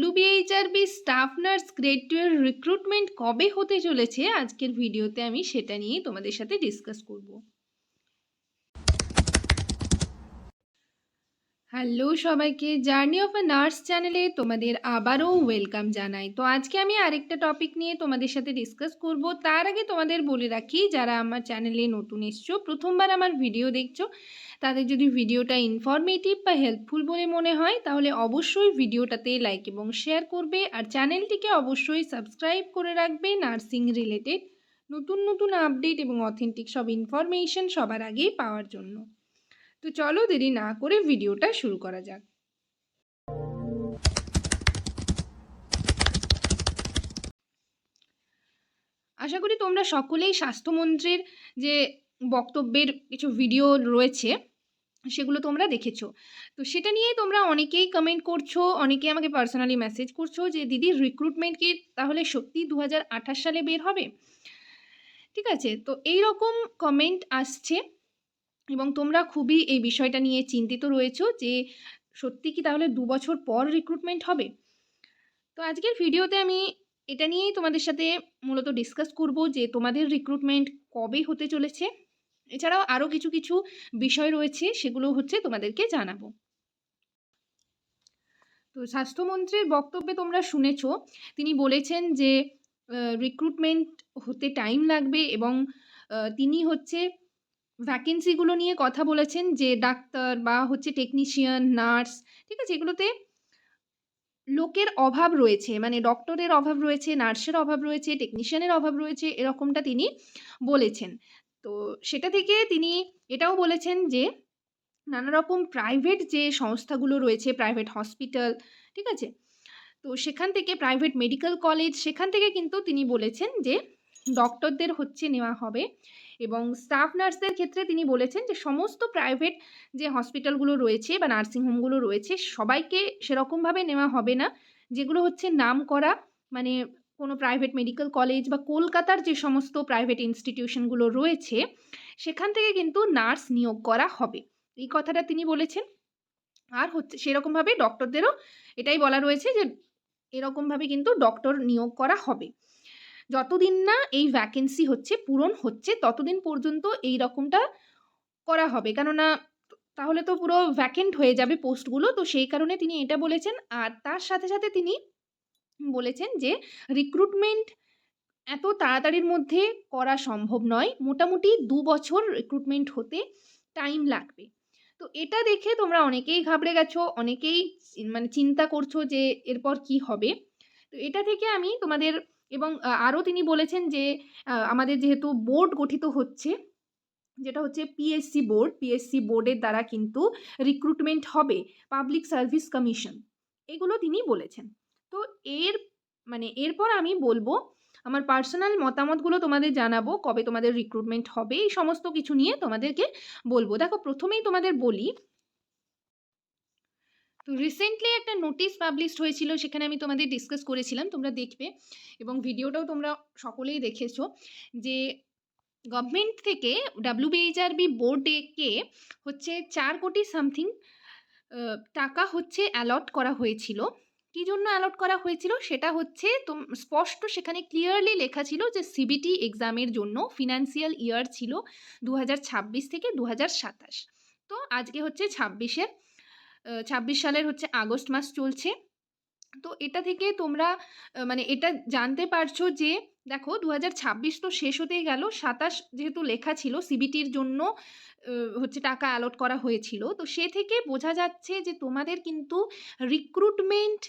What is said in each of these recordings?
WBHRB staff nurse grade 2 এর recruitment কবে হতে চলেছে আজকের ভিডিওতে আমি সেটা নিয়ে তোমাদের সাথে ডিসকাস করব। হ্যালো সবাইকে, জার্নি অফ আ নার্স চ্যানেলে তোমাদের আবারও ওয়েলকাম জানাই। তো আজকে আমি আরেকটা টপিক নিয়ে তোমাদের সাথে ডিসকাস করব। তার আগে তোমাদের বলে রাখি, যারা আমার চ্যানেলে নতুন এসছো, প্রথমবার আমার ভিডিও দেখছো, তাদের যদি ভিডিওটা ইনফরমেটিভ বা হেল্পফুল বলে মনে হয় তাহলে অবশ্যই ভিডিওটাতে লাইক এবং শেয়ার করবে, আর চ্যানেলটিকে অবশ্যই সাবস্ক্রাইব করে রাখবে নার্সিং রিলেটেড নতুন নতুন আপডেট এবং অথেন্টিক সব ইনফরমেশন সবার আগেই পাওয়ার জন্য। তো চলো দেরি না করে ভিডিওটা শুরু করা যাক। আশা করি তোমরা সকলেই স্বাস্থ্যমন্ত্রীর যে বক্তব্যের কিছু ভিডিও রয়েছে সেগুলো তোমরা দেখেছো। তো সেটা নিয়েই তোমরা অনেকেই কমেন্ট করছো, অনেকেই আমাকে পার্সোনালি মেসেজ করছো যে দিদি রিক্রুটমেন্ট কি তাহলে সত্যি 2028 সালে বের হবে? ঠিক আছে, তো এই রকম কমেন্ট আসছে এবং তোমরা খুবই এই বিষয়টা নিয়ে চিন্তিত রয়েছো যে সত্যি কি তাহলে 2 বছর পর রিক্রুটমেন্ট হবে। তো আজকের ভিডিওতে আমি এটা নিয়েই তোমাদের সাথে মূলত ডিসকাস করব যে তোমাদের রিক্রুটমেন্ট কবে হতে চলেছে। এছাড়াও আরও কিছু কিছু বিষয় রয়েছে, সেগুলো হচ্ছে তোমাদেরকে জানাবো। তো স্বাস্থ্যমন্ত্রীর বক্তব্যে তোমরা শুনেছো, তিনি বলেছেন যে রিক্রুটমেন্ট হতে টাইম লাগবে এবং তিনি হচ্ছে ভ্যাকেন্সিগুলো নিয়ে কথা বলেছেন যে ডাক্তার বা হচ্ছে টেকনিশিয়ান, নার্স, ঠিক আছে, এগুলোতে লোকের অভাব রয়েছে, মানে ডক্টরের অভাব রয়েছে, নার্সের অভাব রয়েছে, টেকনিশিয়ানের অভাব রয়েছে, এরকমটা তিনি বলেছেন। তো সেটা থেকে তিনি এটাও বলেছেন যে নানা রকম প্রাইভেট যে সংস্থাগুলো রয়েছে, প্রাইভেট হসপিটাল, ঠিক আছে, তো সেখান থেকে প্রাইভেট মেডিকেল কলেজ, সেখান থেকে কিন্তু তিনি বলেছেন যে ডক্টরদের হচ্ছে নেওয়া হবে। এবং স্টাফ নার্সদের ক্ষেত্রে তিনি বলেছেন যে সমস্ত প্রাইভেট যে হসপিটালগুলো রয়েছে বা নার্সিংহোমগুলো রয়েছে সবাইকে সেরকমভাবে নেওয়া হবে না। যেগুলো হচ্ছে নাম করা, মানে কোনো প্রাইভেট মেডিকেল কলেজ বা কলকাতার যে সমস্ত প্রাইভেট ইনস্টিটিউশনগুলো রয়েছে সেখান থেকে কিন্তু নার্স নিয়োগ করা হবে, এই কথাটা তিনি বলেছেন। আর হচ্ছে সেরকমভাবে ডক্টরদেরও এটাই বলা রয়েছে যে এরকমভাবে কিন্তু ডক্টর নিয়োগ করা হবে। যতদিন না এই ভ্যাকেন্সি হচ্ছে পূরণ হচ্ছে ততদিন পর্যন্ত এই রকমটা করা হবে, কেননা তাহলে তো পুরো ভ্যাকেন্ট হয়ে যাবে পোস্টগুলো। তো সেই কারণে তিনি এটা বলেছেন। আর তার সাথে সাথে তিনি বলেছেন যে রিক্রুটমেন্ট এত তাড়াতাড়ির মধ্যে করা সম্ভব নয়, মোটামুটি 2 বছর রিক্রুটমেন্ট হতে টাইম লাগবে। তো এটা দেখে তোমরা অনেকেই ঘাবড়ে গেছো, অনেকেই মানে চিন্তা করছো যে এরপর কি হবে। তো এটা থেকে আমি তোমাদের এবং আরও তিনি বলেছেন যে আমাদের যেহেতু বোর্ড গঠিত হচ্ছে, যেটা হচ্ছে পিএসসি বোর্ড, পিএসসি বোর্ডের দ্বারা কিন্তু রিক্রুটমেন্ট হবে, পাবলিক সার্ভিস কমিশন, এগুলো তিনি বলেছেন। তো এর মানে এরপর আমি বলবো আমার পার্সোনাল মতামতগুলো তোমাদের জানাবো, কবে তোমাদের রিক্রুটমেন্ট হবে এই সমস্ত কিছু নিয়ে তোমাদেরকে বলবো। দেখো প্রথমেই তোমাদের বলি, তো রিসেন্টলি একটা নোটিশ পাবলিশড হয়েছিল, সেখানে আমি তোমাদের ডিসকাস করেছিলাম, তোমরা দেখবে এবং ভিডিওটাও তোমরা সকলেই দেখেছো, যে গভর্নমেন্ট থেকে WBHRB বোর্ডকে হচ্ছে 4 কোটি সামথিং টাকা হচ্ছে অ্যালট করা হয়েছিল। কী জন্য অ্যালট করা হয়েছিল সেটা হচ্ছে স্পষ্ট সেখানে ক্লিয়ারলি লেখা ছিল যে সিবিটি এক্সামের জন্য ফিনান্সিয়াল ইয়ার ছিল 2026 থেকে 2027। তো আজকে হচ্ছে 26 সালের হচ্ছে আগস্ট মাস চলছে। তো এটা থেকে তোমরা মানে এটা জানতে পারছো যে দেখো 2026 তো শেষ হতেই গেল, 27 যেহেতু লেখা ছিল সিবিটির জন্য হচ্ছে টাকা অ্যালট করা হয়েছিল, তো সে থেকে বোঝা যাচ্ছে যে তোমাদের কিন্তু রিক্রুটমেন্ট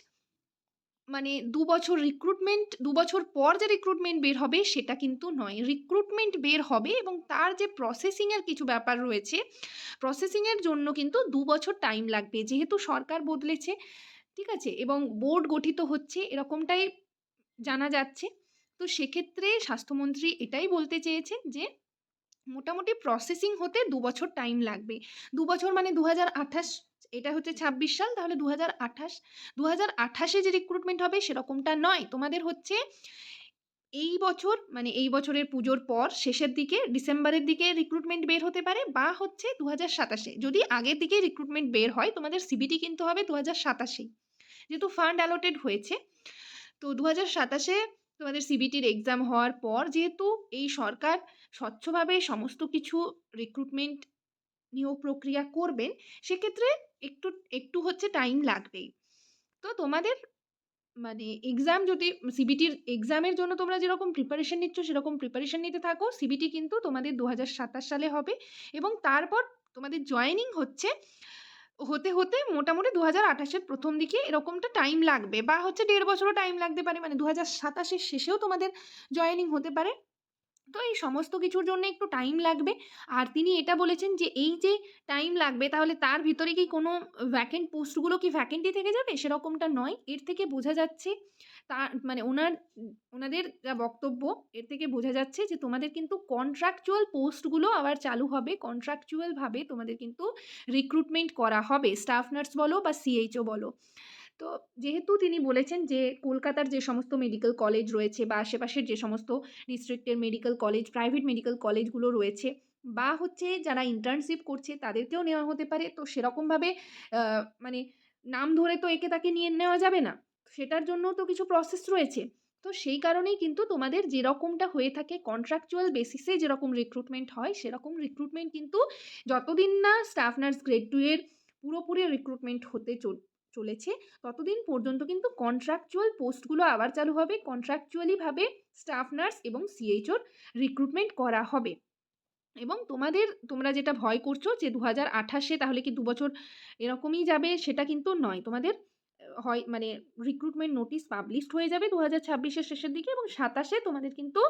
মানে 2 বছর রিক্রুটমেন্ট 2 বছর পর যে রিক্রুটমেন্ট বের হবে সেটা কিন্তু নয়, রিক্রুটমেন্ট বের হবে এবং তার যে প্রসেসিংয়ের কিছু ব্যাপার রয়েছে, প্রসেসিংয়ের জন্য কিন্তু 2 বছর টাইম লাগবে, যেহেতু সরকার বদলেছে, ঠিক আছে, এবং বোর্ড গঠিত হচ্ছে এরকমটাই জানা যাচ্ছে। তো সেক্ষেত্রে স্বাস্থ্যমন্ত্রী এটাই বলতে চেয়েছেন যে মোটামুটি প্রসেসিং হতে 2 বছর টাইম লাগবে। 2 বছর মানে 2028, এটা হচ্ছে 26 সাল, তাহলে 2028 যে রিক্রুটমেন্ট হবে সেরকমটা নয়, তোমাদের হচ্ছে এই বছর মানে এই বছরের পুজোর পর শেষের দিকে ডিসেম্বরের দিকে রিক্রুটমেন্ট বের হতে পারে, বা হচ্ছে 2027। যদি আগের দিকে রিক্রুটমেন্ট বের হয় তোমাদের সিবিটি কিন্তু হবে 2027। যেহেতু ফান্ড অ্যালোটেড হয়েছে, তো 2027-এ তোমাদের সিবিটির এক্সাম হওয়ার পর যেহেতু এই সরকার স্বচ্ছভাবে সমস্ত কিছু রিক্রুটমেন্ট নিয়োগ প্রক্রিয়া করবেন, সেক্ষেত্রে একটু একটু হচ্ছে টাইম লাগবেই। তো তোমাদের মানে এক্সাম যদি সিবিটির এক্সামের জন্য তোমরা যেরকম প্রিপারেশন নিচ্ছ সেরকম প্রিপারেশন নিতে থাকো। সিবিটি কিন্তু তোমাদের 2027 সালে হবে এবং তারপর তোমাদের জয়েনিং হতে হতে মোটামুটি 2028-এর প্রথম দিকে এরকমটা টাইম লাগবে, বা হচ্ছে 1.5 বছরও টাইম লাগতে পারে, মানে 2027-এর শেষেও তোমাদের জয়েনিং হতে পারে। তো এই সমস্ত কিছুর জন্য একটু টাইম লাগবে। আর তিনি এটা বলেছেন যে এই যে টাইম লাগবে, তাহলে তার ভিতরে কি কোনো ভ্যাকেন্ট পোস্টগুলো কি ভ্যাকেন্টই থেকে যাবে? সেরকমটা নয়। এর থেকে বোঝা যাচ্ছে, তার মানে ওনাদের যা বক্তব্য, এর থেকে বোঝা যাচ্ছে যে তোমাদের কিন্তু কন্ট্রাকচুয়াল পোস্টগুলো আবার চালু হবে। কন্ট্রাকচুয়ালভাবে তোমাদের কিন্তু রিক্রুটমেন্ট করা হবে, স্টাফ নার্স বলো বা সিএইচও বলো। তো যেহেতু তিনি বলেছেন যে কলকাতার যে সমস্ত মেডিকেল কলেজ রয়েছে বা আশেপাশের যে সমস্ত ডিস্ট্রিক্টের মেডিকেল কলেজ, প্রাইভেট মেডিকেল কলেজগুলো রয়েছে, বা হচ্ছে যারা ইন্টার্নশিপ করছে তাদেরকেও নেওয়া হতে পারে। তো সেরকমভাবে মানে নাম ধরে তো একে তাকে নিয়ে নেওয়া যাবে না। সেটার জন্যও তো কিছু প্রসেস রয়েছে। তো সেই কারণেই কিন্তু তোমাদের যেরকমটা হয়ে থাকে কন্ট্রাকচুয়াল বেসিসে যেরকম রিক্রুটমেন্ট হয়, সেরকম রিক্রুটমেন্ট কিন্তু যতদিন না স্টাফ নার্স গ্রেড 2 এর পুরোপুরি রিক্রুটমেন্ট হতে চলেছে, ততদিন পর্যন্ত কিন্তু কন্ট্রাকচুয়াল পোস্টগুলো আবার চালু হবে। কন্ট্রাকচুয়ালিভাবে স্টাফ নার্স এবং সিএইচওর রিক্রুটমেন্ট করা হবে। এবং তোমরা যেটা ভয় করছো যে 2028-এ তাহলে কি 2 বছর এরকমই যাবে, সেটা কিন্তু নয়। তোমাদের হয় মানে রিক্রুটমেন্ট নোটিশ পাবলিশড হয়ে যাবে 2026-এর শেষের দিকে, এবং 27-এ তোমাদের কিন্তু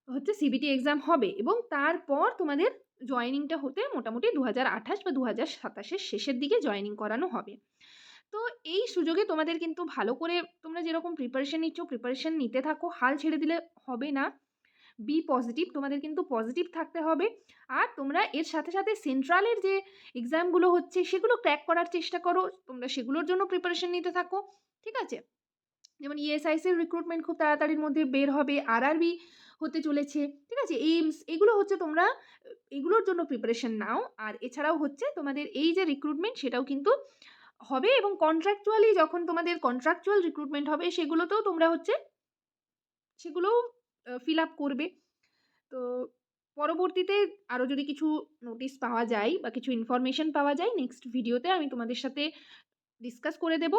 হচ্ছে সিবিটি এক্সাম হবে এবং তারপর তোমাদের জয়েনিংটা হতে মোটামুটি 2028 বা 2027-এর শেষের দিকে জয়েনিং করানো হবে। তো এই সুযোগে তোমাদের কিন্তু ভালো করে তোমরা যেরকম প্রিপারেশন নিচ্ছ প্রিপারেশন নিতে থাকো, হাল ছেড়ে দিলে হবে না। বি পজিটিভ, তোমাদের কিন্তু পজিটিভ থাকতে হবে। আর তোমরা এর সাথে সাথে সেন্ট্রালের যে এক্সামগুলো হচ্ছে সেগুলো ক্র্যাক করার চেষ্টা করো, তোমরা সেগুলোর জন্য প্রিপারেশন নিতে থাকো, ঠিক আছে? যেমন ইএসআইসির রিক্রুটমেন্ট খুব তাড়াতাড়ির মধ্যে বের হবে, আরআরবি হতে চলেছে, ঠিক আছে? এইমস, এগুলো হচ্ছে তোমরা এগুলোর জন্য প্রিপারেশন নাও। আর এছাড়াও হচ্ছে তোমাদের এই যে রিক্রুটমেন্ট সেটাও কিন্তু হবে, এবং কন্ট্রাকচুয়ালি যখন তোমাদের কন্ট্রাকচুয়াল রিক্রুটমেন্ট হবে সেগুলোতেও তোমরা হচ্ছে সেগুলোও ফিল আপ করবে। তো পরবর্তীতে আরও যদি কিছু নোটিশ পাওয়া যায় বা কিছু ইনফরমেশন পাওয়া যায়, নেক্সট ভিডিওতে আমি তোমাদের সাথে ডিসকাস করে দেব।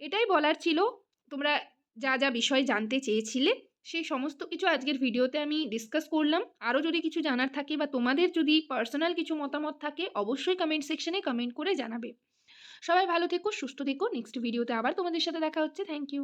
এটাই বলার ছিল। তোমরা যা যা বিষয় জানতে চেয়েছিলে সেই সমস্ত কিছু আজকের ভিডিওতে আমি ডিসকাস করলাম। আরও যদি কিছু জানার থাকে বা তোমাদের যদি পার্সোনাল কিছু মতামত থাকে, অবশ্যই কমেন্ট সেকশনে কমেন্ট করে জানাবে। সবাই ভালো থেকো, সুস্থ থেকো। নেক্সট ভিডিওতে আবার তোমাদের সাথে দেখা হচ্ছে। Thank you.